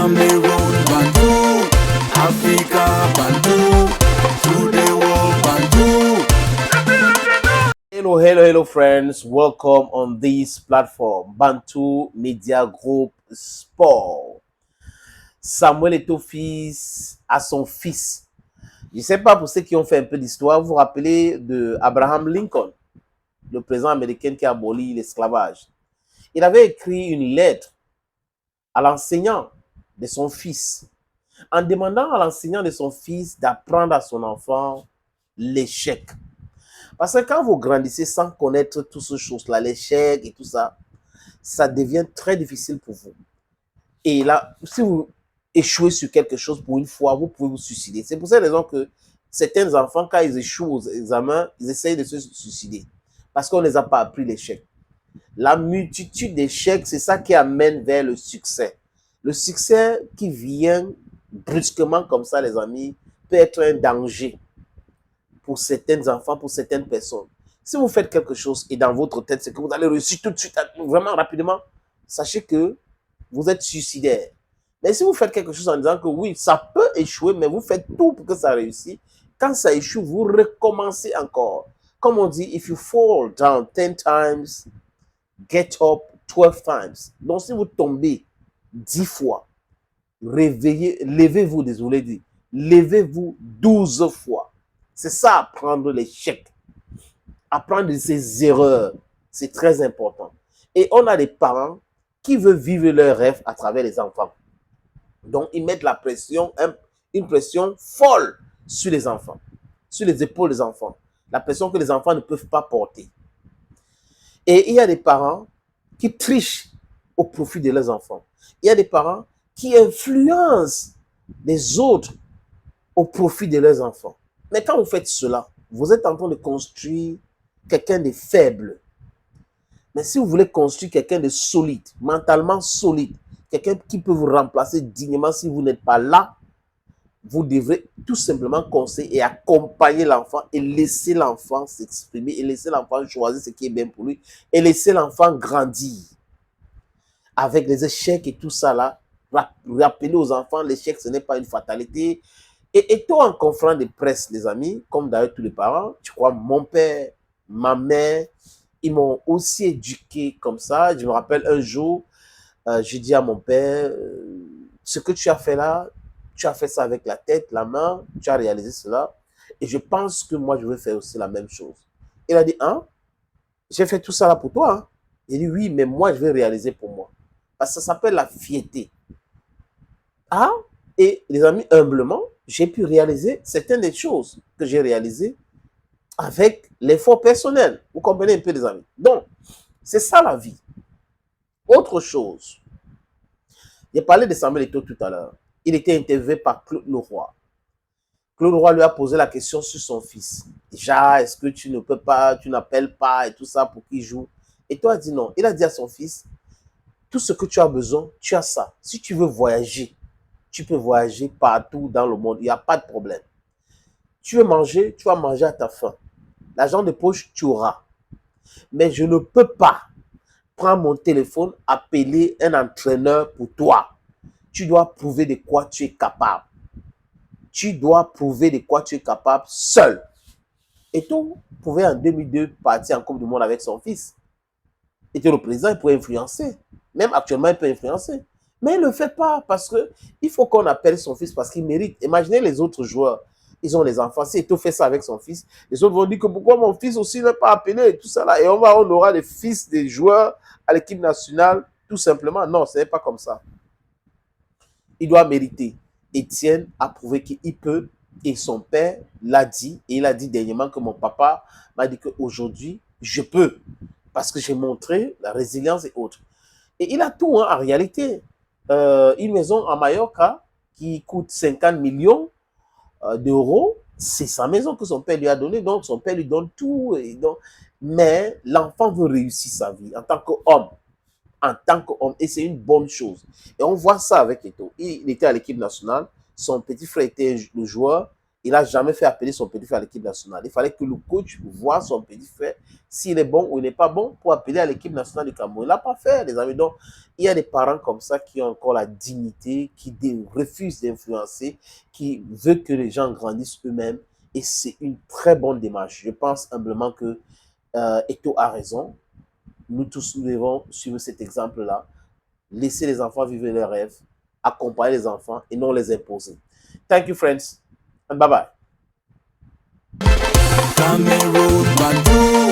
Cameroon, Bantu, Africa, Bantu, through the world, Bantu. Hello, friends. Welcome on this platform, Bantu Media Group Sport. Samuel Eto'o-Fils a son fils. Je ne sais pas pour ceux qui ont fait un peu d'histoire, vous vous rappelez de Abraham Lincoln, le président américain qui a aboli l'esclavage. Il avait écrit une lettre à l'enseignant de son fils, en demandant à l'enseignant de son fils d'apprendre à son enfant l'échec. Parce que quand vous grandissez sans connaître toutes ces choses-là, l'échec et tout ça, ça devient très difficile pour vous. Et là, si vous échouez sur quelque chose pour une fois, vous pouvez vous suicider. C'est pour cette raison que certains enfants, quand ils échouent aux examens, ils essayent de se suicider. Parce qu'on ne les a pas appris l'échec. La multitude d'échecs, c'est ça qui amène vers le succès. Le succès qui vient brusquement comme ça, les amis, peut être un danger pour certains enfants, pour certaines personnes. Si vous faites quelque chose et dans votre tête, c'est que vous allez réussir tout de suite, vraiment rapidement, sachez que vous êtes suicidaire. Mais si vous faites quelque chose en disant que oui, ça peut échouer, mais vous faites tout pour que ça réussisse, quand ça échoue, vous recommencez encore. Comme on dit, if you fall down 10 times, get up 12 times. Donc, si vous tombez 10 fois, levez-vous, désolé dit, levez-vous 12 fois. C'est ça, apprendre l'échec. Apprendre de ses erreurs. C'est très important. Et on a des parents qui veulent vivre leurs rêves à travers les enfants. Donc, ils mettent la pression, une pression folle sur les enfants, sur les épaules des enfants. La pression que les enfants ne peuvent pas porter. Et il y a des parents qui trichent au profit de leurs enfants. Il y a des parents qui influencent les autres au profit de leurs enfants. Mais quand vous faites cela, vous êtes en train de construire quelqu'un de faible. Mais si vous voulez construire quelqu'un de solide, mentalement solide, quelqu'un qui peut vous remplacer dignement si vous n'êtes pas là, vous devrez tout simplement conseiller et accompagner l'enfant et laisser l'enfant s'exprimer et laisser l'enfant choisir ce qui est bien pour lui et laisser l'enfant grandir. Avec les échecs et tout ça là, rappeler aux enfants, l'échec ce n'est pas une fatalité. Et toi en conférence de presse, les amis, comme d'ailleurs tous les parents, tu crois, mon père, ma mère, ils m'ont aussi éduqué comme ça. Je me rappelle un jour, j'ai dit à mon père, ce que tu as fait là, tu as fait ça avec la tête, la main, tu as réalisé cela. Et je pense que moi, je vais faire aussi la même chose. Il a dit, hein, j'ai fait tout ça là pour toi. Hein? Il dit, oui, mais moi, je vais réaliser pour moi. Parce que ça s'appelle la fierté. Ah, et les amis, humblement, j'ai pu réaliser certaines des choses que j'ai réalisées avec l'effort personnel. Vous comprenez un peu, les amis? Donc, c'est ça la vie. Autre chose, j'ai parlé de Samuel Eto'o tout à l'heure. Il était interviewé par Claude Leroy. Claude Leroy lui a posé la question sur son fils. Déjà, est-ce que tu ne peux pas, tu n'appelles pas et tout ça pour qu'il joue? Et toi, il a dit non. Il a dit à son fils, tout ce que tu as besoin, tu as ça. Si tu veux voyager, tu peux voyager partout dans le monde. Il n'y a pas de problème. Tu veux manger, tu vas manger à ta faim. L'argent de poche, tu auras. Mais je ne peux pas prendre mon téléphone, appeler un entraîneur pour toi. Tu dois prouver de quoi tu es capable. Tu dois prouver de quoi tu es capable seul. Et tout pouvait en 2002 partir en Coupe du Monde avec son fils. Il était le président, il pouvait influencer. Même actuellement, il peut influencer. Mais il ne le fait pas parce qu'il faut qu'on appelle son fils parce qu'il mérite. Imaginez les autres joueurs. Ils ont les enfants. Si Eto'o fait ça avec son fils, les autres vont dire que pourquoi mon fils aussi n'est pas appelé et tout ça là. Et on aura des fils des joueurs à l'équipe nationale, tout simplement. Non, ce n'est pas comme ça. Il doit mériter. Étienne a prouvé qu'il peut et son père l'a dit. Et il a dit dernièrement que mon papa m'a dit qu'aujourd'hui, je peux. Parce que j'ai montré la résilience et autres. Et il a tout hein, en réalité. Une maison à Mallorca qui coûte 50 millions d'euros, c'est sa maison que son père lui a donnée. Donc son père lui donne tout. Et donc, mais l'enfant veut réussir sa vie en tant qu'homme. En tant qu'homme. Et c'est une bonne chose. Et on voit ça avec Eto'o. Il était à l'équipe nationale. Son petit frère était le joueur. il n'a jamais fait appeler son petit frère à l'équipe nationale. Il fallait que le coach voit son petit frère, s'il est bon ou il n'est pas bon, pour appeler à l'équipe nationale du Cameroun. Il ne l'a pas fait, les amis. Donc, il y a des parents comme ça qui ont encore la dignité, qui refusent d'influencer, qui veulent que les gens grandissent eux-mêmes. Et c'est une très bonne démarche. Je pense humblement que Eto'o a raison. Nous tous, nous devons suivre cet exemple-là. Laisser les enfants vivre leurs rêves, accompagner les enfants et non les imposer. Thank you, friends, and bye-bye. Cameroon Bantu.